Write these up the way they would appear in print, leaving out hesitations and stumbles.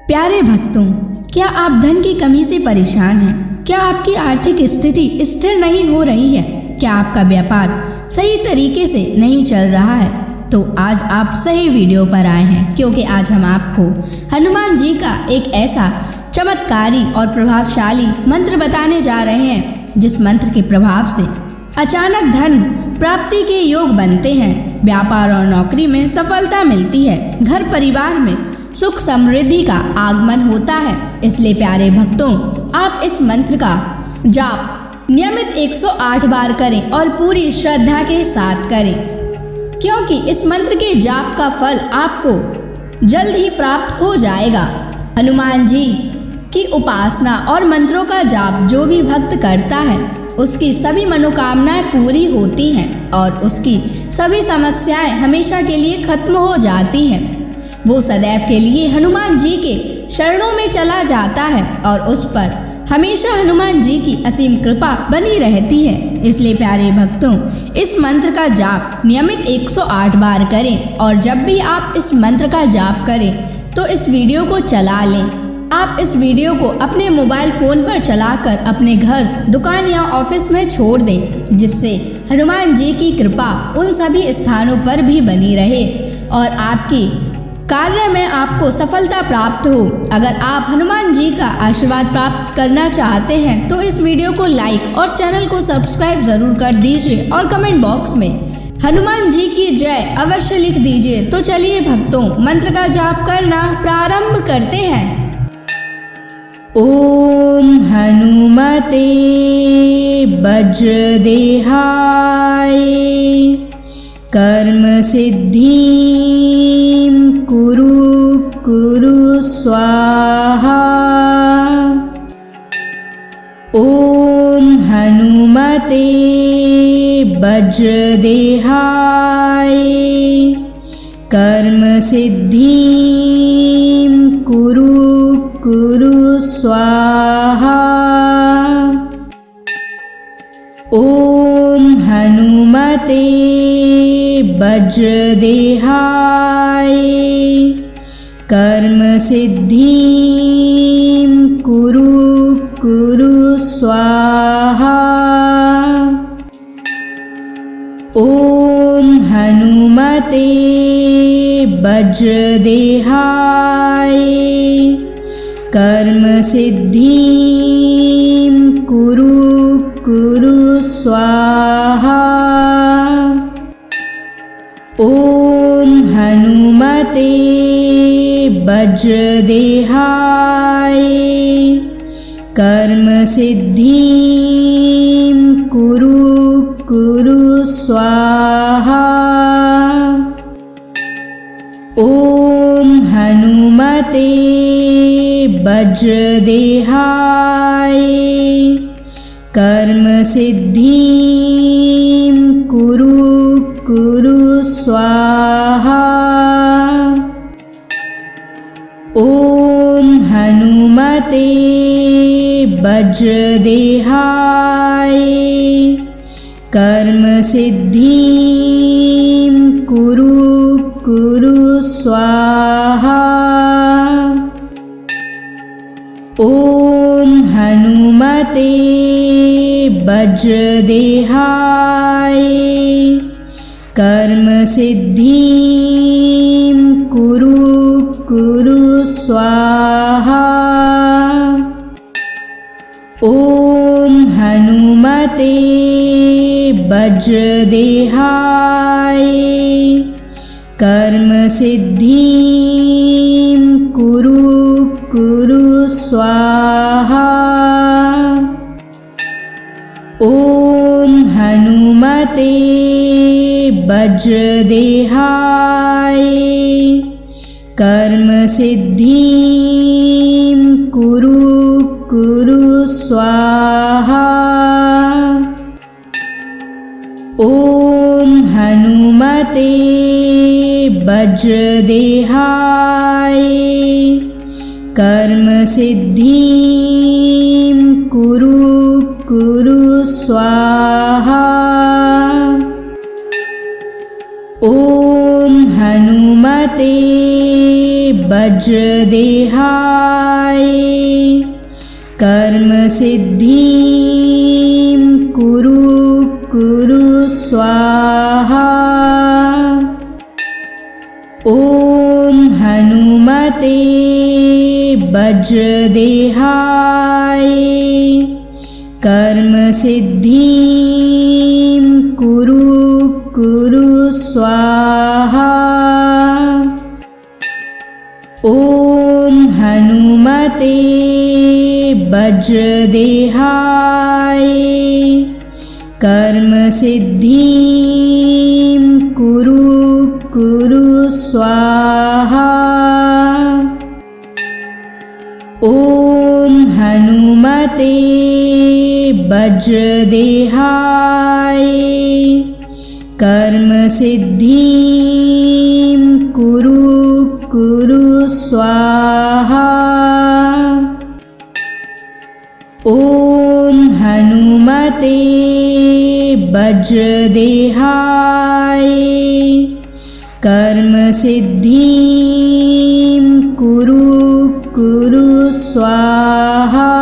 प्यारे भक्तों, क्या आप धन की कमी से परेशान हैं? क्या आपकी आर्थिक स्थिति स्थिर नहीं हो रही है? क्या आपका व्यापार सही तरीके से नहीं चल रहा है? तो आज आप सही वीडियो पर आए हैं, क्योंकि आज हम आपको हनुमान जी का एक ऐसा चमत्कारी और प्रभावशाली मंत्र बताने जा रहे हैं, जिस मंत्र के प्रभाव से अचानक धन प्राप्ति के योग बनते हैं, व्यापार और नौकरी में सफलता मिलती है, घर परिवार में सुख समृद्धि का आगमन होता है। इसलिए प्यारे भक्तों, आप इस मंत्र का जाप नियमित 108 बार करें और पूरी श्रद्धा के साथ करें, क्योंकि इस मंत्र के जाप का फल आपको जल्द ही प्राप्त हो जाएगा। हनुमान जी की उपासना और मंत्रों का जाप जो भी भक्त करता है, उसकी सभी मनोकामनाएं पूरी होती हैं और उसकी सभी समस्याएं हमेशा के लिए खत्म हो जाती हैं। वो सदैव के लिए हनुमान जी के शरणों में चला जाता है और उस पर हमेशा हनुमान जी की असीम कृपा बनी रहती है। इसलिए प्यारे भक्तों, इस मंत्र का जाप नियमित 108 बार करें और जब भी आप इस मंत्र का जाप करें तो इस वीडियो को चला लें। आप इस वीडियो को अपने मोबाइल फ़ोन पर चलाकर अपने घर, दुकान या ऑफिस में छोड़ दें, जिससे हनुमान जी की कृपा उन सभी स्थानों पर भी बनी रहे और आपकी कार्य में आपको सफलता प्राप्त हो। अगर आप हनुमान जी का आशीर्वाद प्राप्त करना चाहते हैं तो इस वीडियो को लाइक और चैनल को सब्सक्राइब जरूर कर दीजिए और कमेंट बॉक्स में हनुमान जी की जय अवश्य लिख दीजिए। तो चलिए भक्तों, मंत्र का जाप करना प्रारंभ करते हैं। ओम हनुमते वज्रदेहाय कर्म सिद्धिं कुरु स्वाहा। ओम हनुमते वज्रदेहाय कर्म सिद्धिं कुरु स्वाहा। ओम हनुमते वज्रदेहाय कर्म सिद्धिं कुरु स्वाहा। ओम हनुमते वज्रदेहाय कर्म सिद्धिं कुरु स्वाहा। ओम हनुमते वज्रदेहाय कर्म सिद्धिं कुरु स्वाहा। ओम हनुमते वज्रदेहाय कर्म सिद्धिं कुरु स्वाहा। ओम हनुमते वज्रदेहाय कर्म सिद्धिं कुरु स्वाहा। ओम हनुमते वज्रदेहाय कर्म सिद्धिं कुरु स्वाहा। ओम हनुमते वज्रदेहाय कर्म सिद्धिं कुरु स्वाहा। ओम हनुमते वज्रदेहाय कर्म सिद्धिं कुरु स्वाहा। ओम हनुमते वज्रदेहाय कर्म सिद्धिं कुरु स्वाहा। ओम हनुमते वज्रदेहाय कर्म सिद्धिं कुरु कुरु स्वाहा। ॐ हनुमते वज्रदेहाय कर्म सिद्धिं कुरु कुरु स्वाहा। ॐ हनुमते वज्रदेहाय कर्म सिद्धिं कुरु कुरु स्वाहा। ॐ हनुमते वज्रदेहाय कर्म सिद्धिं कुरु कुरु स्वाहा। ॐ हनुमते वज्रदेहाय कर्म सिद्धिं कुरु कुरु स्वाहा।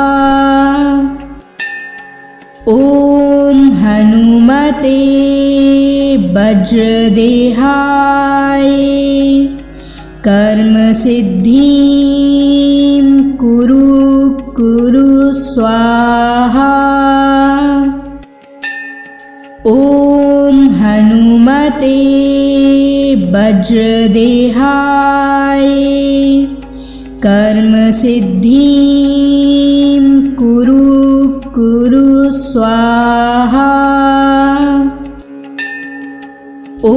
ॐ हनुमते वज्रदेहाय कर्म सिद्धिं कुरु कुरु स्वाहा। ॐ हनुमते वज्रदेहाय कर्म सिद्धिं कुरु कुरु स्वाहा। ॐ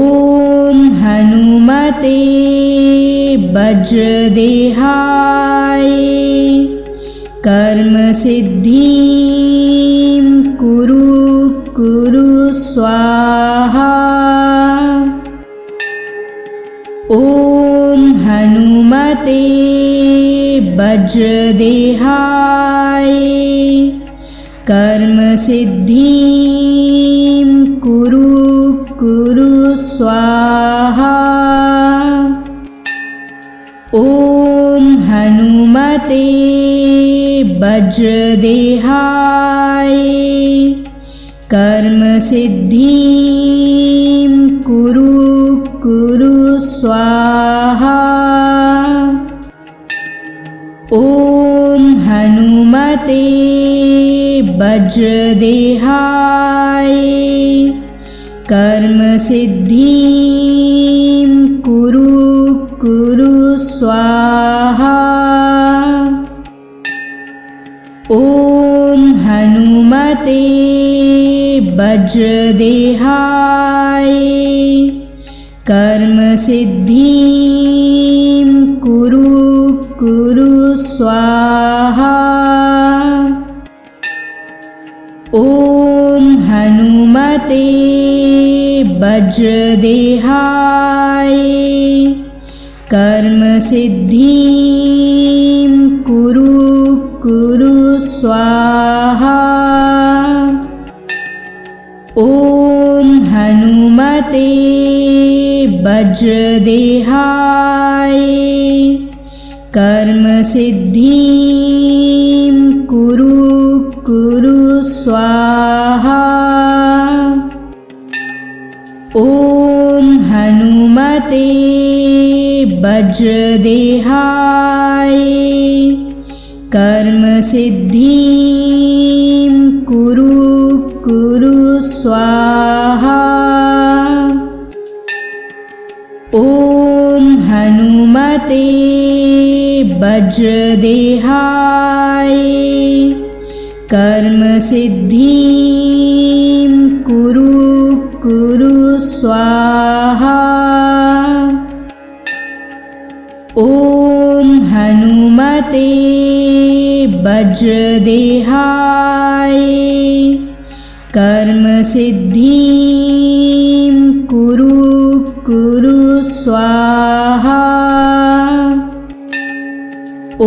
हनुमते वज्रदेहाय कर्म सिद्धिं कुरु कुरु स्वाहा। ॐ हनुमते वज्रदेहाय कर्म सिद्धिं कुरु कुरु स्वाहा। ॐ हनुमते वज्रदेहाय कर्म सिद्धिं कुरु कुरु स्वाहा। ॐ हनुमते वज्रदेहाय कर्म सिद्धिं कुरु कुरु स्वाहा। ॐ हनुमते वज्रदेहाय कर्म सिद्धिं कुरु कुरु स्वाहा। ॐ हनुमते वज्रदेहाय कर्म सिद्धिं कुरु कुरु स्वाहा। ॐ हनुमते वज्रदेहाय कर्म सिद्धिं कुरु कुरु स्वाहा। ॐ हनुमते वज्रदेहाय कर्म सिद्धिं कुरु कुरु स्वाहा। ॐ हनुमते वज्रदेहाय कर्म सिद्धिं कुरु कुरु स्वाहा। ॐ हनुमते वज्रदेहाय कर्म सिद्धिं कुरु कुरु स्वाहा। ॐ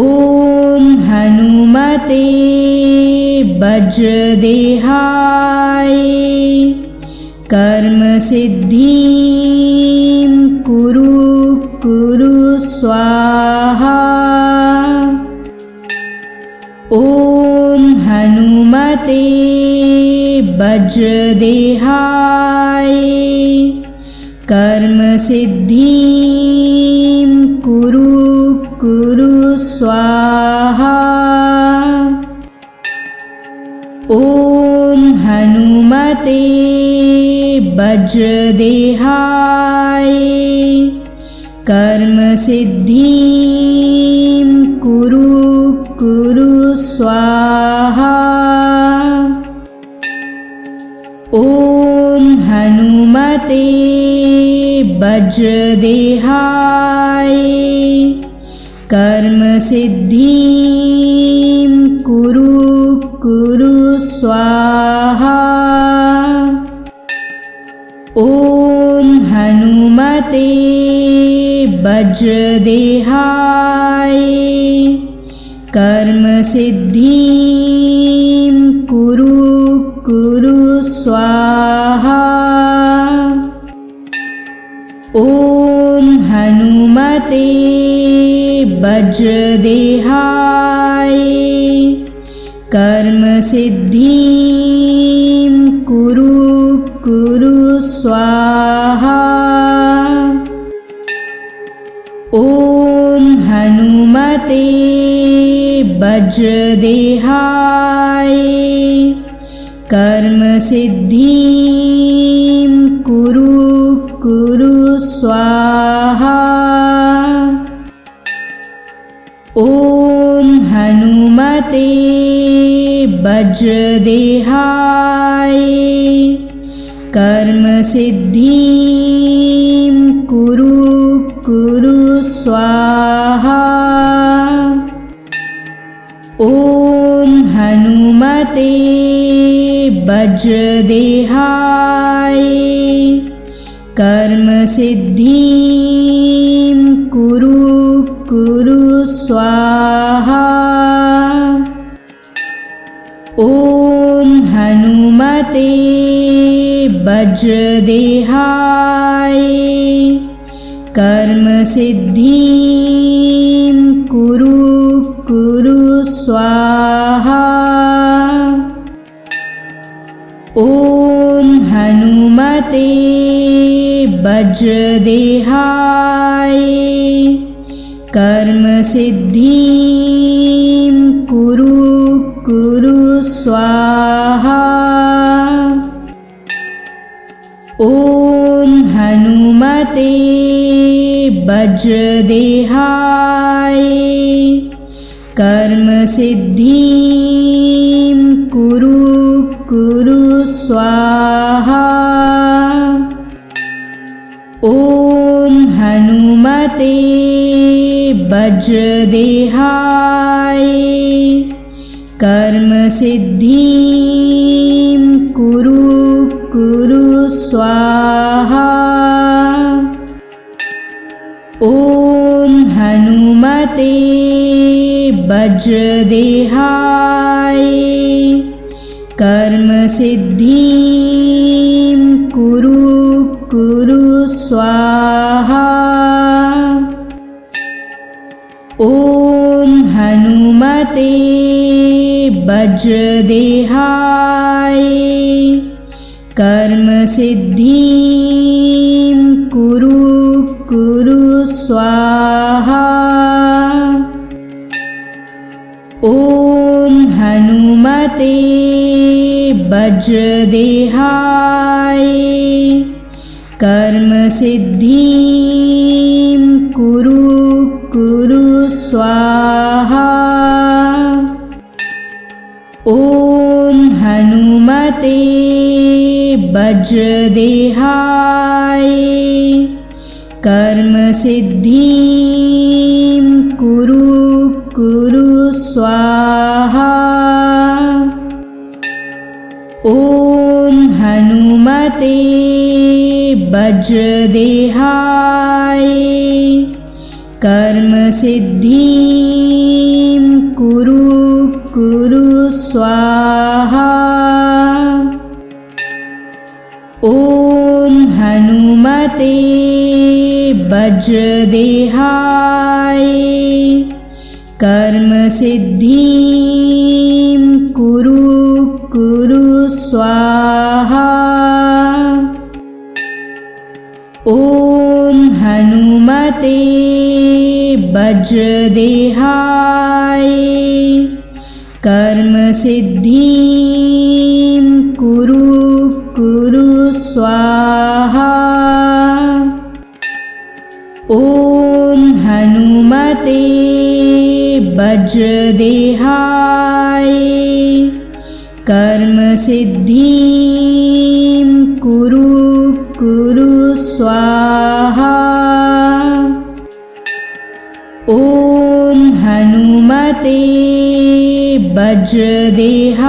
हनुमते वज्रदेहाय कर्म सिद्धिं कुरु कुरु स्वाहा। स्वाहा। ॐ हनुमते वज्रदेहाय कर्म सिद्धिं कुरु स्वाहा। ॐ हनुमते वज्रदेहाय कर्म सिद्धिं कुरु स्वाहा। ॐ हनुमते वज्रदेहाय कर्म सिद्धिं कुरु स्वाहा। ॐ हनुमते वज्रदेहाय कर्म सिद्धिं कुरु स्वाहा। ॐ हनुमते वज्रदेहाय कर्म सिद्धिं कुरु स्वाहा। ॐ हनुमते वज्रदेहाय कर्म सिद्धिं कुरु स्वाहा। ॐ हनुमते वज्रदेहाय कर्म सिद्धिं कुरु स्वाहा। ॐ हनुमते वज्रदेहाय कर्म सिद्धिं कुरु स्वाहा। ॐ हनुमते वज्रदेहाय कर्म सिद्धिं कुरु स्वाहा। ॐ हनुमते वज्रदेहाय कर्म सिद्धिं कुरु स्वाहा। ॐ हनुमते वज्रदेहाय कर्म सिद्धिं कुरु स्वाहा। ॐ हनुमते वज्रदेहाय कर्म सिद्धिं कुरु स्वाहा। ॐ हनुमते वज्रदेहाय कर्म सिद्धिं कुरु स्वाहा। ॐ हनुमते वज्रदेहाय कर्म सिद्धिं कुरु स्वाहा। ॐ हनुमते वज्रदेहाय कर्म सिद्धिं कुरु स्वाहा। ॐ हनुमते वज्रदेहाय कर्म सिद्धिं कुरु स्वाहा। ॐ हनुमते वज्रदेहाय कर्म सिद्धिं कुरु स्वाहा। ॐ हनुमते वज्रदेहाय कर्म सिद्धिं कुरु कुरु स्वाहा। ॐ हनुमते वज्रदेहाय कर्म सिद्धिं कुरु कुरु स्वाहा। ॐ हनुमते वज्रदेहाय कर्म सिद्धिं कुरु कुरु स्वाहा। ॐ हनुमते वज्रदेहाय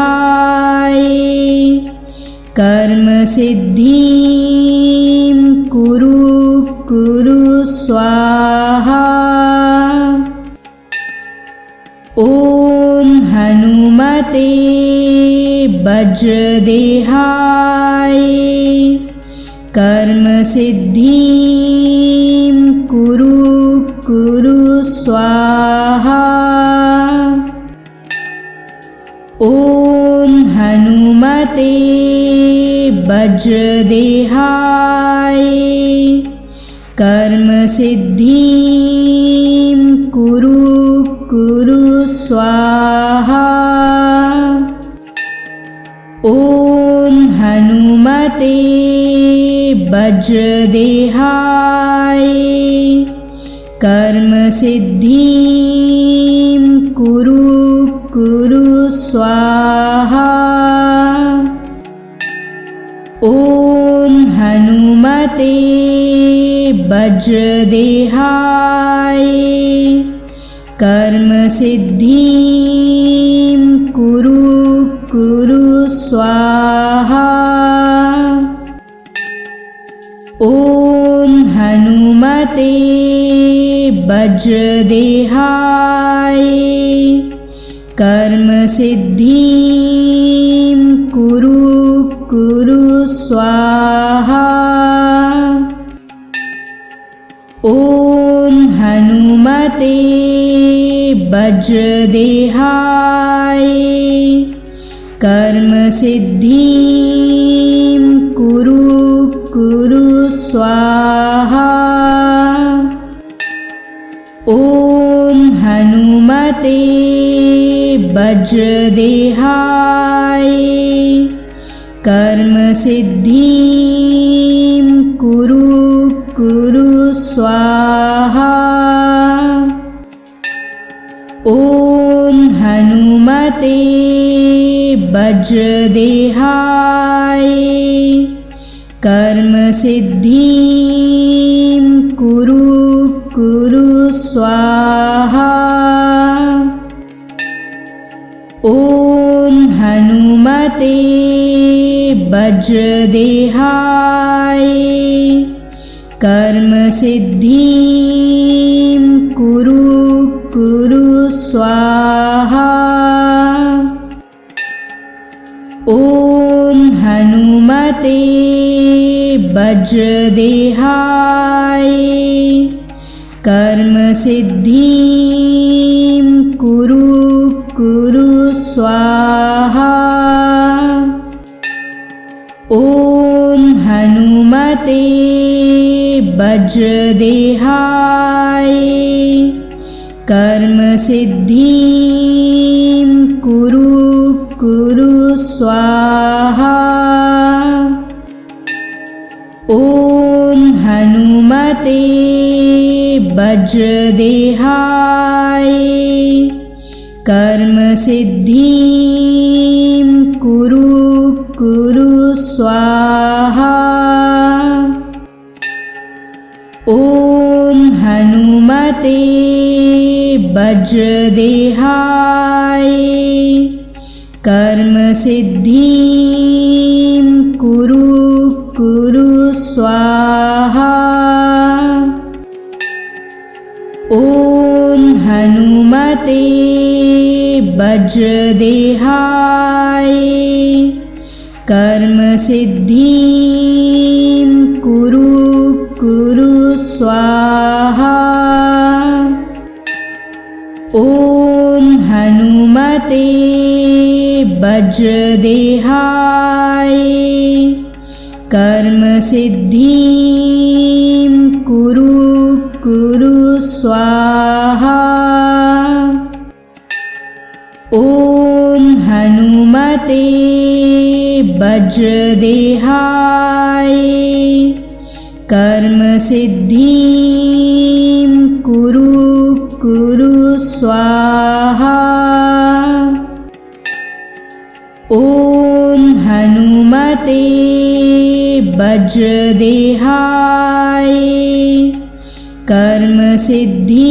कर्म सिद्धिं कुरु कुरु स्वाहा। ॐ हनुमते वज्रदेहाय कर्म सिद्धिं कुरु कुरु स्वाहा। ॐ हनुमते वज्रदेहाय कर्म सिद्धिं कुरु कुरु स्वाहा। ॐ हनुमते वज्रदेहाय कर्म सिद्धिं कुरु कुरु स्वाहा। ॐ हनुमते वज्रदेहाय कर्म सिद्धिं कुरु कुरु स्वाहा। ॐ हनुमते वज्रदेहाय कर्म सिद्धिं कुरु कुरु स्वाहा। ॐ हनुमते वज्रदेहाय कर्म सिद्धिं कुरु कुरु स्वाहा। ॐ हनुमते वज्रदेहाय कर्म सिद्धिं कुरु कुरु स्वाहा। ॐ हनुमते वज्रदेहाय कर्म सिद्धिं कुरु कुरु स्वाहा। ॐ हनुमते वज्रदेहाय कर्म सिद्धिं कुरु कुरु स्वाहा। ॐ हनुमते वज्रदेहाय कर्म सिद्धिं कुरु कुरु स्वाहा। ॐ हनुमते वज्रदेहाय कर्म सिद्धिं कुरु कुरु स्वाहा। ॐ हनुमते वज्रदेहाय कर्म सिद्धिं कुरु कुरु स्वाहा। ॐ हनुमते वज्रदेहाय कर्म सिद्धिं कुरु कुरु स्वाहा। ॐ हनुमते वज्रदेहाय कर्म सिद्धिं कुरु कुरु स्वाहा। ॐ हनुमते वज्रदेहाय कर्मसिद्धिं कुरु स्वाहा। ॐ हनुमते वज्रदेहाय कर्मसिद्धिं कुरु स्वाहा। ॐ हनुमते वज्रदेहाय कर्मसिद्धिं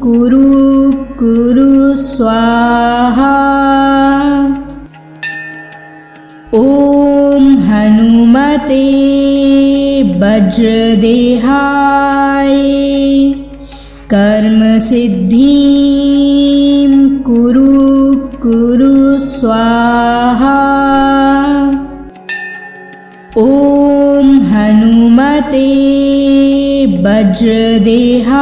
कुरु स्वाहा। ॐ हनुमते वज्रदेहाय कर्मसिद्धिं कुरु स्वाहा। ॐ हनुमते वज्रदेहाय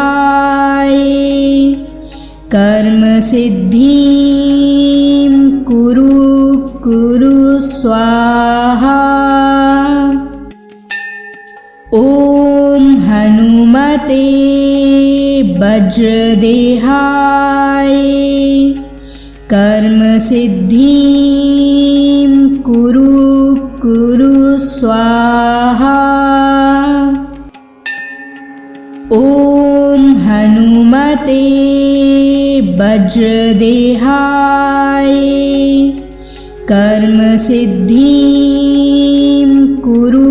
कर्मसिद्धिं कुरु स्वाहा। ॐ हनुमते वज्रदेहाय कर्मसिद्धिं कुरु स्वाहा। ॐ हनुमते वज्रदेहाय कर्मसिद्धिं कुरु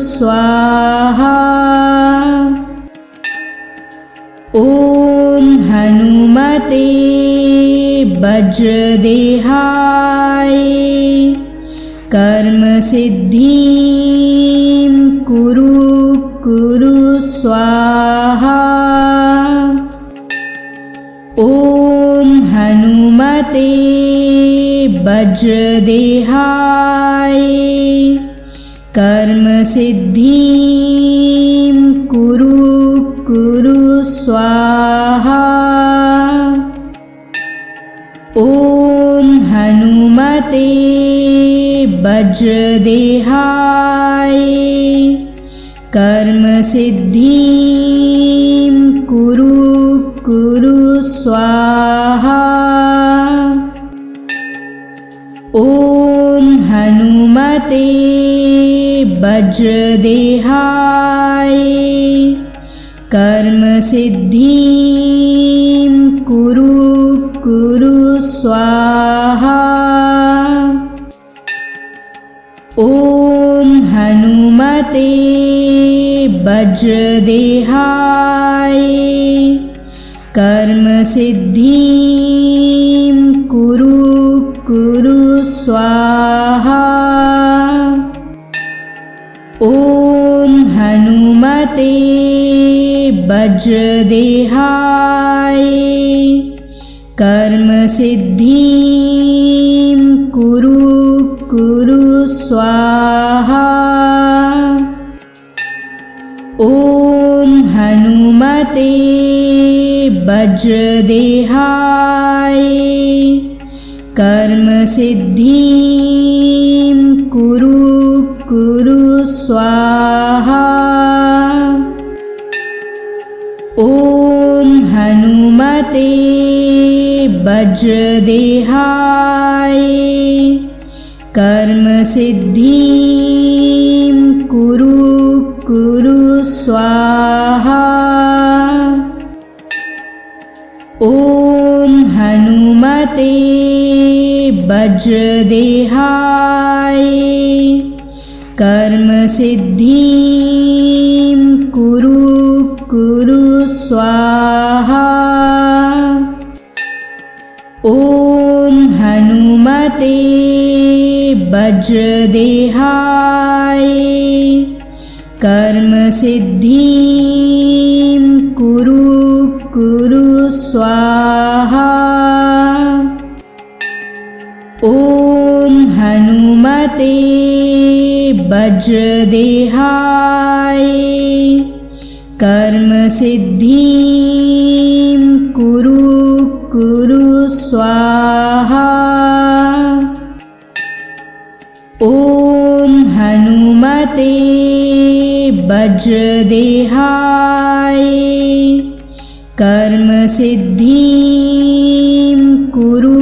स्वाहा। ॐ हनुमते वज्रदेहाय कर्मसिद्धिं कुरु स्वाहा। ॐ हनुमते वज्रदेहाय कर्मसिद्धिं कुरु स्वाहा। ॐ हनुमते वज्रदेहाय कर्मसिद्धिं कुरु स्वाहा। ॐ हनुमते वज्रदेहाय कर्मसिद्धिं कुरु स्वाहा। ॐ हनुमते वज्रदेहाय कर्मसिद्धिं कुरु स्वाहा। ॐ हनुमते वज्रदेहाय कर्मसिद्धिं कुरु स्वाहा। ॐ हनुमते वज्रदेहाय कर्मसिद्धिं कुरु स्वाहा। ॐ हनुमते वज्रदेहाय कर्मसिद्धिं कुरु स्वाहा। ॐ हनुमते वज्रदेहाय कर्मसिद्धिं कुरु स्वाहा। ॐ हनुमते वज्रदेहाय कर्मसिद्धिं कुरु स्वाहा। ॐ हनुमते वज्रदेहाय कर्म सिद्धिं कुरु कुरु स्वाहा। ॐ हनुमते वज्रदेहाय कर्म सिद्धिं कुरु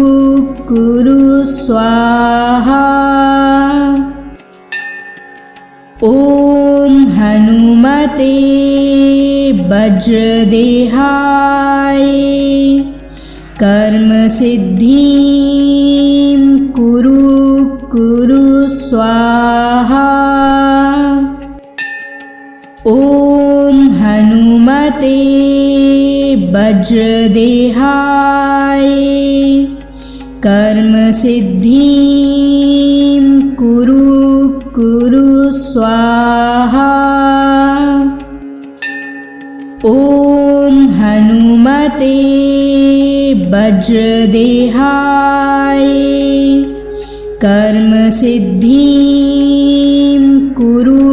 कुरु स्वाहा। ॐ हनुमते वज्रदेहाय कर्म सिद्धिं कुरु कुरु स्वाहा। ॐ हनुमते वज्रदेहाय कर्म सिद्धिं कुरु कुरु स्वाहा। ॐ हनुमते वज्रदेहाय कर्म सिद्धिं कुरु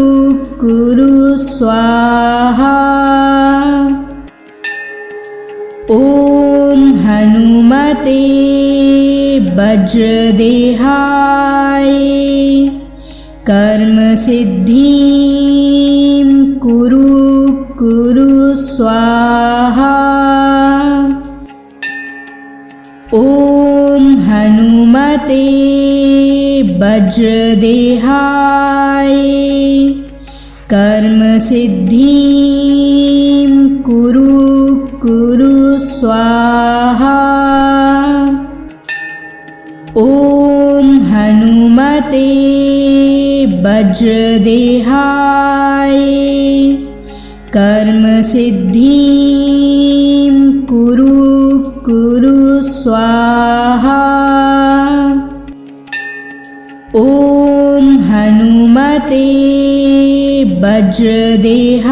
कुरु स्वाहा। ॐ हनुमते वज्रदेहाय कर्म सिद्धिं कुरु कुरु स्वाहा। ॐ हनुमते वज्रदेहाय कर्म सिद्धिं कुरु कुरु स्वाहा। ॐ हनुमते वज्रदेहाय कर्म सिद्धिं कुरु कुरु स्वाहा। ॐ हनुमते वज्रदेहाय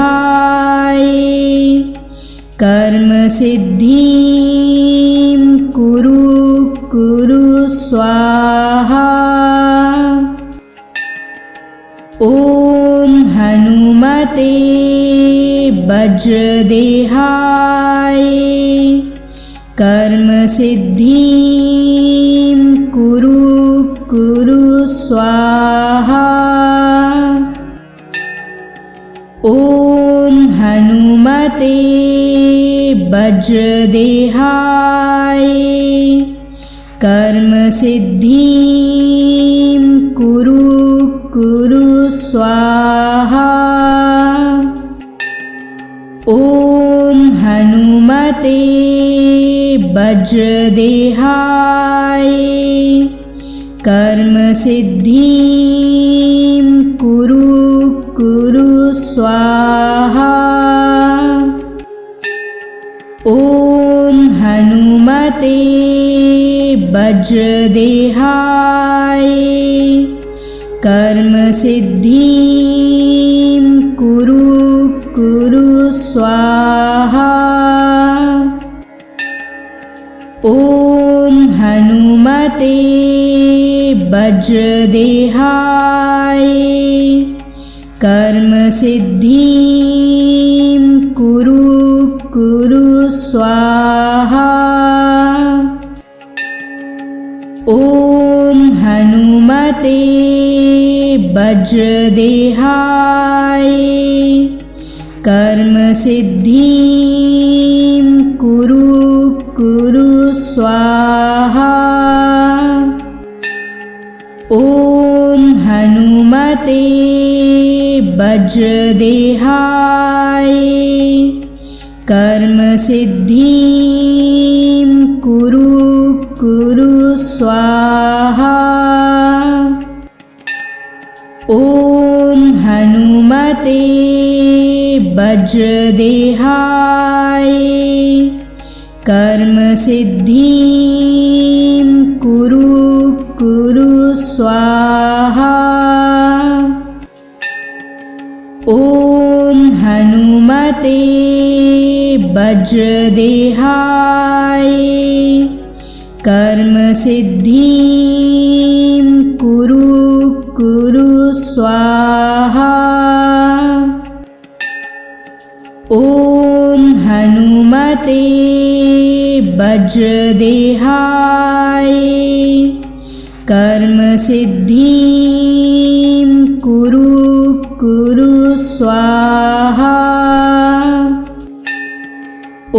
कर्म सिद्धिं कुरु कुरु स्वाहा। ॐ हनुमते वज्रदेहाय कर्म सिद्धिं कुरु कुरु स्वाहा। ॐ हनुमते वज्रदेहाय कर्म सिद्धिं कुरु कुरु स्वाहा। ॐ हनुमते वज्रदेहाय कर्म सिद्धिं कुरु कुरु स्वाहा। ॐ हनुमते वज्रदेहाय कर्म सिद्धिं कुरु कुरु स्वाहा। ॐ हनुमते वज्रदेहाय कर्म सिद्धिं कुरु कुरु स्वाहा। ॐ हनुमते वज्रदेहाय कर्म सिद्धिं कुरु कुरु स्वाहा। ॐ हनुमते वज्रदेहाय कर्म सिद्धिं कुरु कुरु स्वाहा। ॐ हनुमते वज्रदेहाय कर्म सिद्धिं कुरु कुरु स्वाहा। ॐ हनुमते वज्रदेहाय कर्म सिद्धिं कुरु कुरु स्वाहा। ॐ हनुमते वज्रदेहाय कर्म सिद्धिं कुरु स्वाहा। ॐ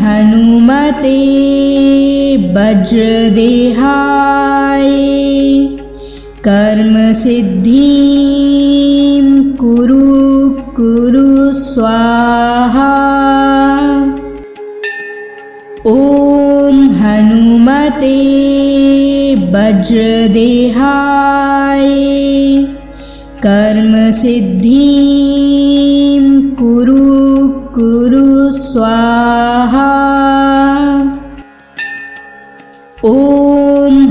हनुमते वज्रदेहाय कर्म सिद्धिं कुरु स्वाहा। ॐ हनुमते वज्रदेहाय कर्म सिद्धिं कुरु स्वाहा। ॐ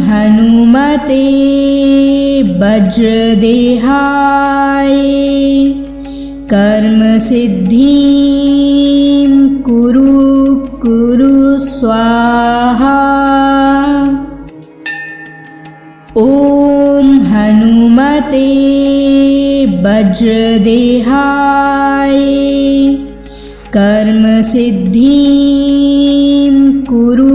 हनुमते वज्रदेहाय कर्म सिद्धिं कुरु स्वाहा। ॐ हनुमते वज्रदेहाय कर्म सिद्धिं कुरु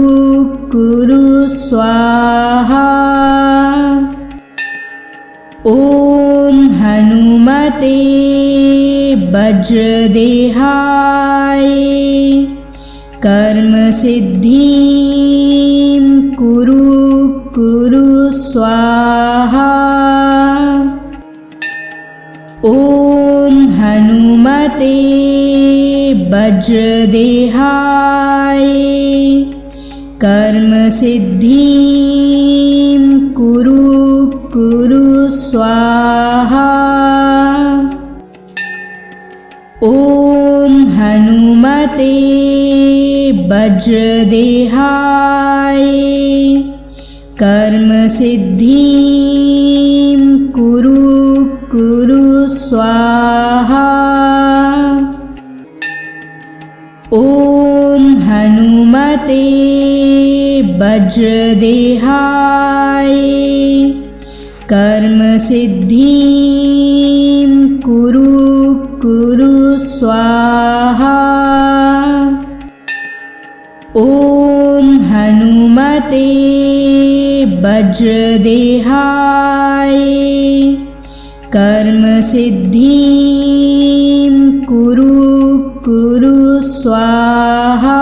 स्वाहा। ॐ हनुमते वज्रदेहाय कर्म सिद्धिं कुरु स्वाहा। ॐ हनुमते वज्रदेहाय कर्म सिद्धिं कुरु स्वाहा। ॐ हनुमते वज्रदेहाय कर्म सिद्धिं कुरु स्वाहा। ॐ हनुमते वज्रदेहाय कर्म सिद्धिं कुरु स्वाहा। ॐ हनुमते वज्रदेहाय कर्म सिद्धिं कुरु स्वाहा।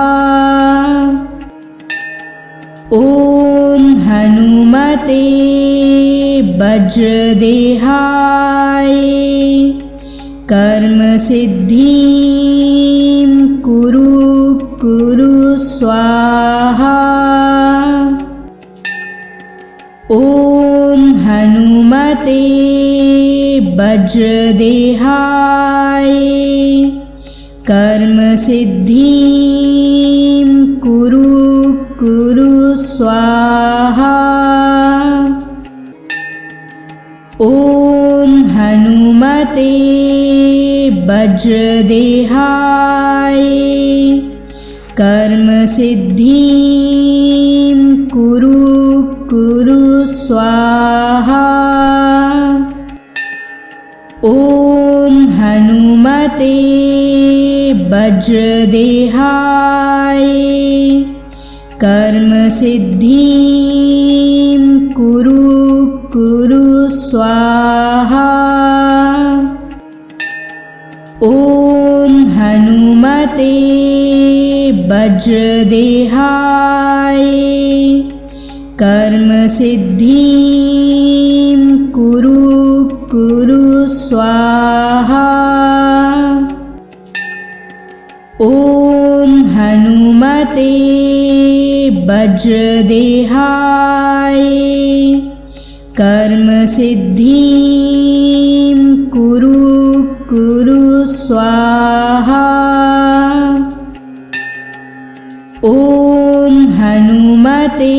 ॐ हनुमते वज्रदेहाय कर्म सिद्धिं कुरु स्वाहा। ॐ हनुमते वज्रदेहाय कर्म सिद्धिं कुरु स्वाहा। ॐ हनुमते वज्रदेहाय कर्म सिद्धिं कुरु स्वाहा। ॐ हनुमते वज्रदेहाय कर्म सिद्धिं कुरु स्वाहा। ॐ हनुमते वज्रदेहाय कर्म सिद्धिं कुरु स्वाहा। ॐ हनुमते वज्रदेहाय कर्म सिद्धिं कुरु स्वाहा। ॐ हनुमते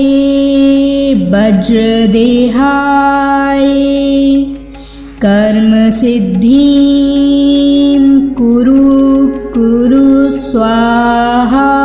वज्रदेहाय कर्म सिद्धिं कुरु स्वाहा।